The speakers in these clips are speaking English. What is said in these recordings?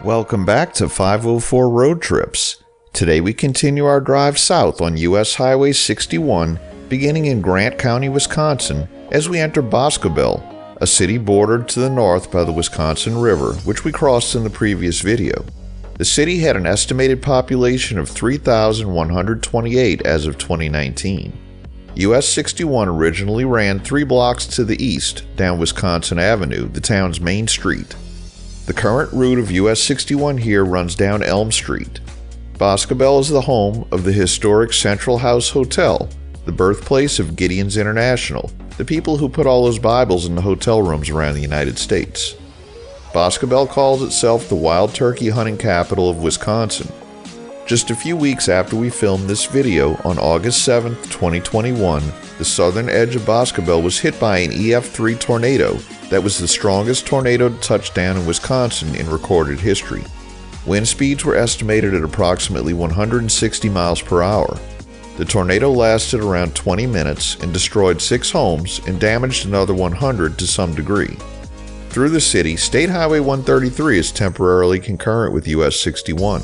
Welcome back to 504 Road Trips. Today we continue our drive south on US Highway 61, beginning in Grant County, Wisconsin, as we enter Boscobel, a city bordered to the north by the Wisconsin River, which we crossed in the previous video. The city had an estimated population of 3,128 as of 2019. US-61 originally ran 3 blocks to the east down Wisconsin Avenue, the town's main street. The current route of US-61 here runs down Elm Street. Boscobel is the home of the historic Central House Hotel, the birthplace of Gideon's International, the people who put all those Bibles in the hotel rooms around the United States. Boscobel calls itself the wild turkey hunting capital of Wisconsin. Just a few weeks after we filmed this video, on August 7, 2021, the southern edge of Boscobel was hit by an EF3 tornado that was the strongest tornado to touch down in Wisconsin in recorded history. Wind speeds were estimated at approximately 160 miles per hour. The tornado lasted around 20 minutes and destroyed 6 homes and damaged another 100 to some degree. Through the city, State Highway 133 is temporarily concurrent with US 61.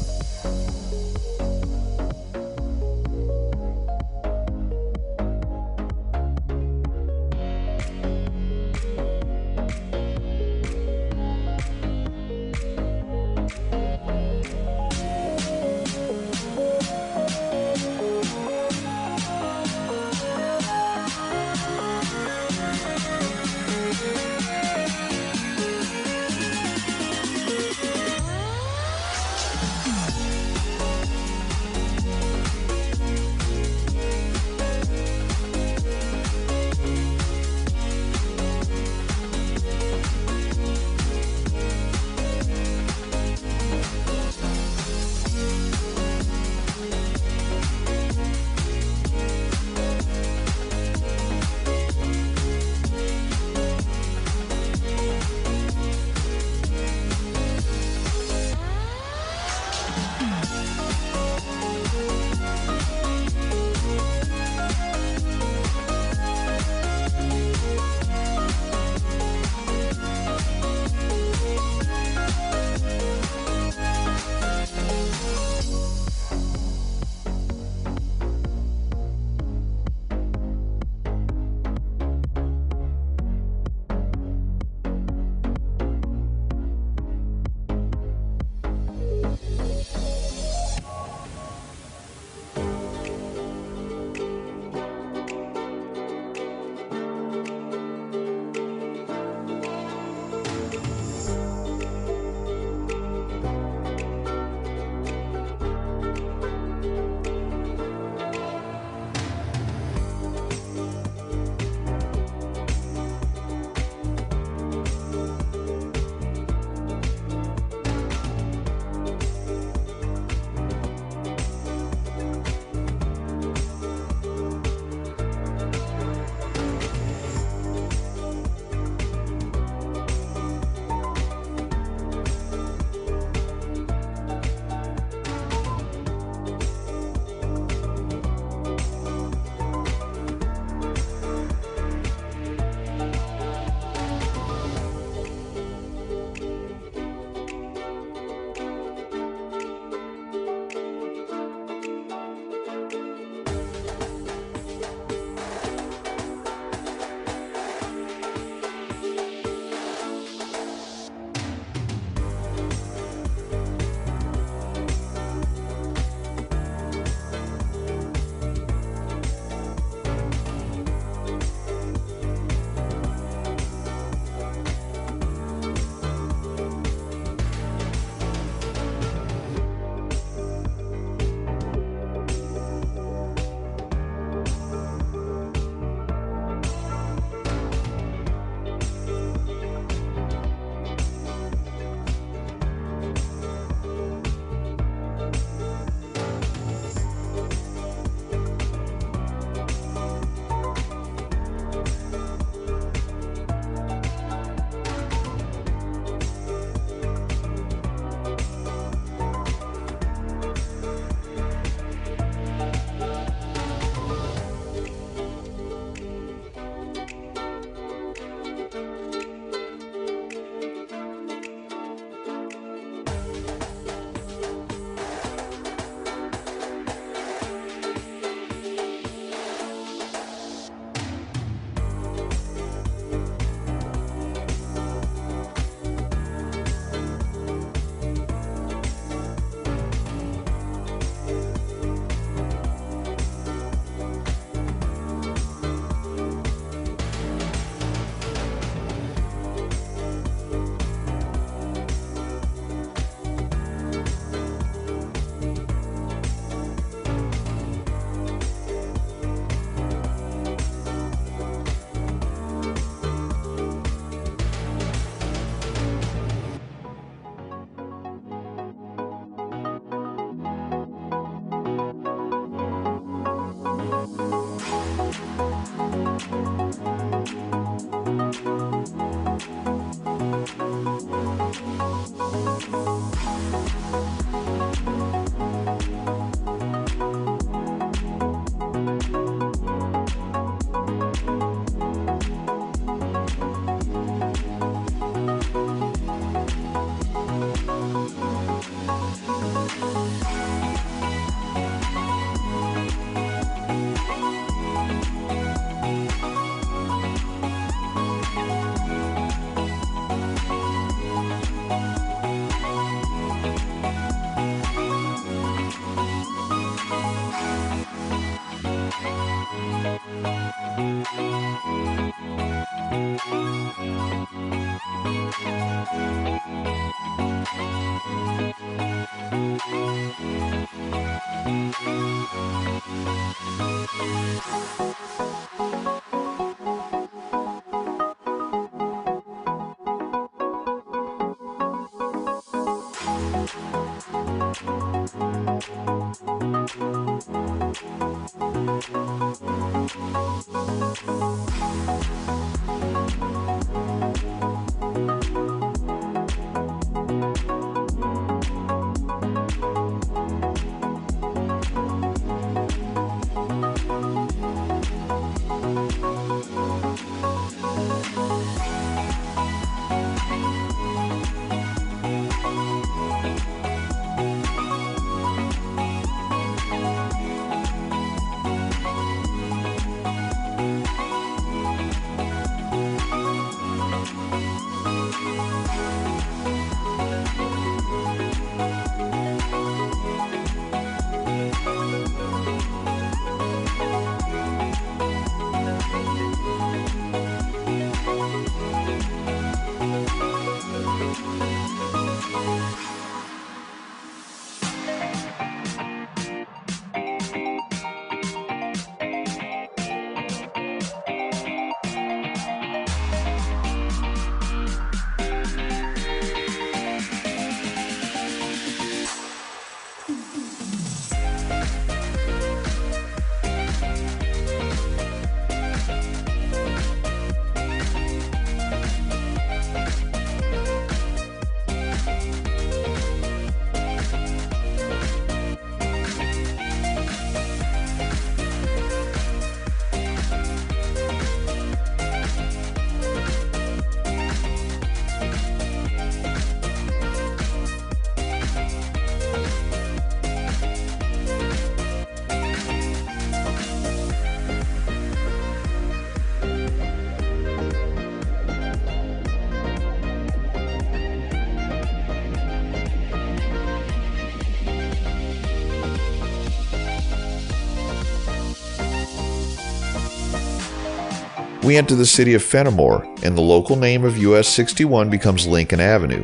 We enter the city of Fennimore, and the local name of US-61 becomes Lincoln Avenue.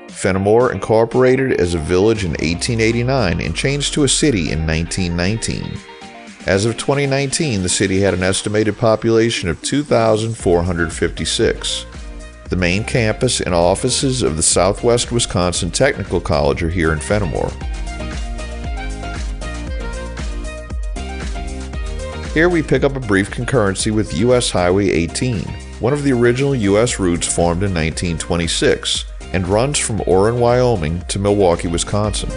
Fennimore incorporated as a village in 1889 and changed to a city in 1919. As of 2019, the city had an estimated population of 2,456. The main campus and offices of the Southwest Wisconsin Technical College are here in Fennimore. Here we pick up a brief concurrency with US Highway 18, one of the original US routes formed in 1926, and runs from Orrin, Wyoming to Milwaukee, Wisconsin.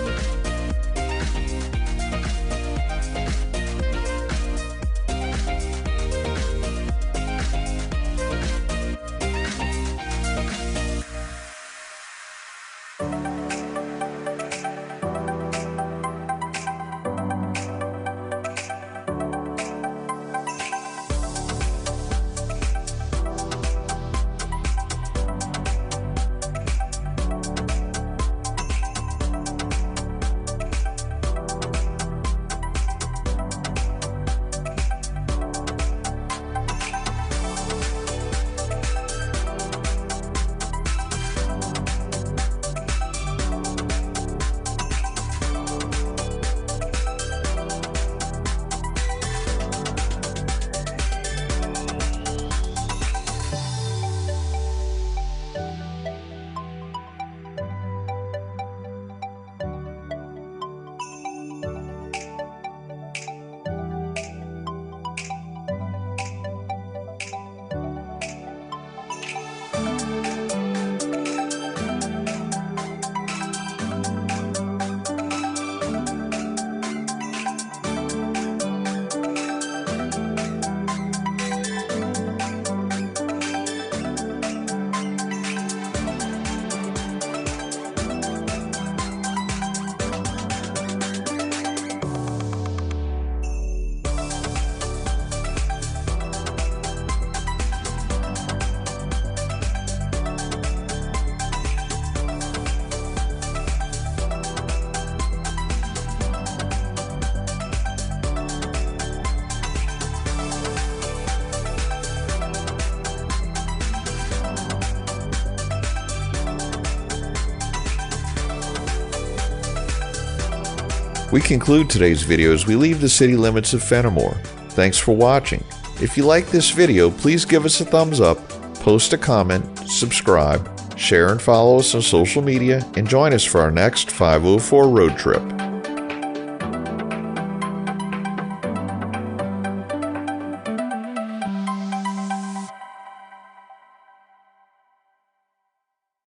We conclude today's video as we leave the city limits of Fennimore. Thanks for watching. If you like this video, please give us a thumbs up, post a comment, subscribe, share and follow us on social media, and join us for our next 504 road trip.